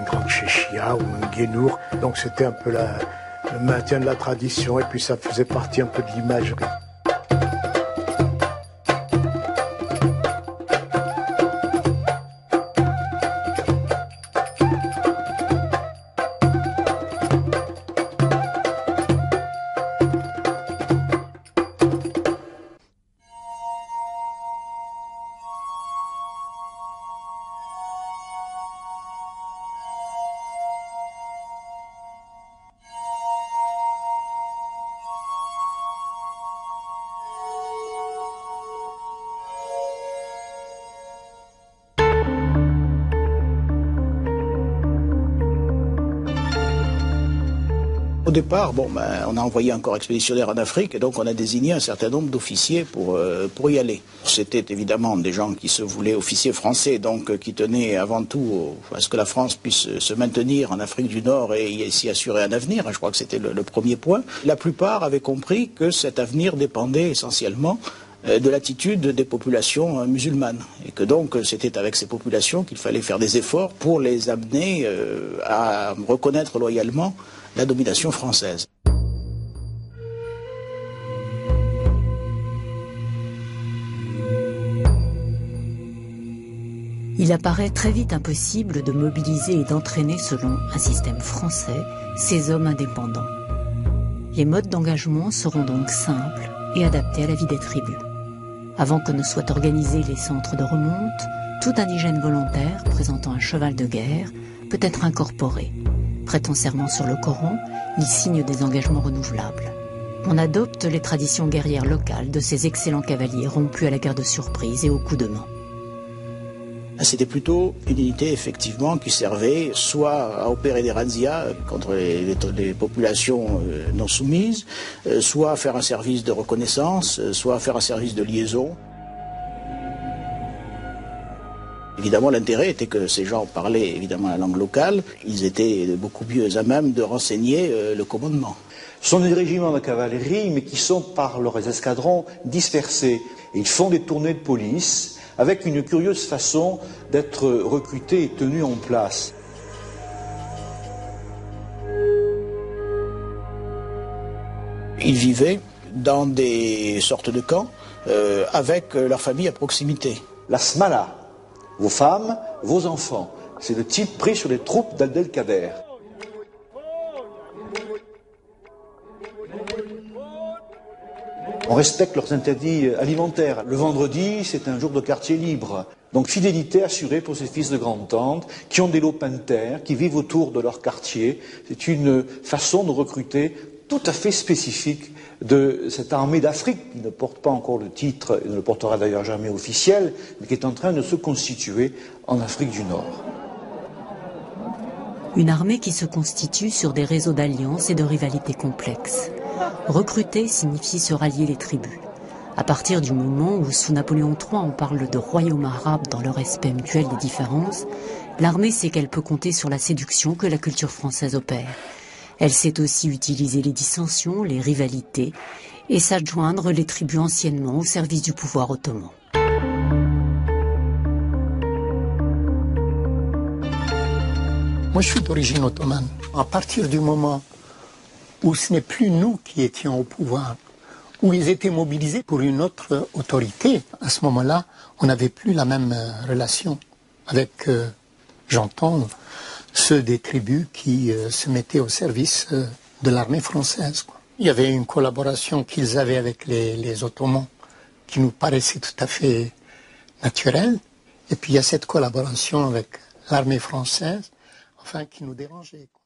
grande chéchia ou un guénour. Donc c'était un peu le maintien de la tradition et puis ça faisait partie un peu de l'imagerie. Au départ, on a envoyé un corps expéditionnaire en Afrique et donc on a désigné un certain nombre d'officiers pour y aller. C'était évidemment des gens qui se voulaient officiers français, donc qui tenaient avant tout à ce que la France puisse se maintenir en Afrique du Nord et s'y assurer un avenir. Je crois que c'était le premier point. La plupart avaient compris que cet avenir dépendait essentiellement de l'attitude des populations musulmanes et que donc c'était avec ces populations qu'il fallait faire des efforts pour les amener à reconnaître loyalement la domination française. Il apparaît très vite impossible de mobiliser et d'entraîner selon un système français ces hommes indépendants. Les modes d'engagement seront donc simples et adaptés à la vie des tribus. Avant que ne soient organisés les centres de remonte, tout indigène volontaire présentant un cheval de guerre peut être incorporé. Prêtant serment sur le Coran, il signe des engagements renouvelables. On adopte les traditions guerrières locales de ces excellents cavaliers rompus à la guerre de surprise et au coup de main. C'était plutôt une unité effectivement qui servait soit à opérer des razzias contre les populations non soumises, soit à faire un service de reconnaissance, soit à faire un service de liaison. Évidemment, l'intérêt était que ces gens parlaient évidemment la langue locale. Ils étaient beaucoup mieux à même de renseigner le commandement. Ce sont des régiments de cavalerie, mais qui sont par leurs escadrons dispersés. Et ils font des tournées de police avec une curieuse façon d'être recrutés et tenus en place. Ils vivaient dans des sortes de camps avec leur famille à proximité. La smala, vos femmes, vos enfants. C'est le type pris sur les troupes d'Abdelkader. On respecte leurs interdits alimentaires. Le vendredi, c'est un jour de quartier libre. Donc fidélité assurée pour ces fils de grande-tante qui ont des lopins de terre, qui vivent autour de leur quartier. C'est une façon de recruter tout à fait spécifique de cette armée d'Afrique, qui ne porte pas encore le titre, et ne le portera d'ailleurs jamais officiel, mais qui est en train de se constituer en Afrique du Nord. Une armée qui se constitue sur des réseaux d'alliances et de rivalités complexes. Recruter signifie se rallier les tribus. À partir du moment où, sous Napoléon III, on parle de royaumes arabes dans le respect mutuel des différences, l'armée sait qu'elle peut compter sur la séduction que la culture française opère. Elle sait aussi utiliser les dissensions, les rivalités et s'adjoindre les tribus anciennement au service du pouvoir ottoman. Moi, je suis d'origine ottomane. À partir du moment où ce n'est plus nous qui étions au pouvoir, où ils étaient mobilisés pour une autre autorité, à ce moment-là, on n'avait plus la même relation avec, j'entends, ceux des tribus qui se mettaient au service de l'armée française, quoi. Il y avait une collaboration qu'ils avaient avec les Ottomans qui nous paraissait tout à fait naturelle. Et puis il y a cette collaboration avec l'armée française, enfin, qui nous dérangeait, quoi.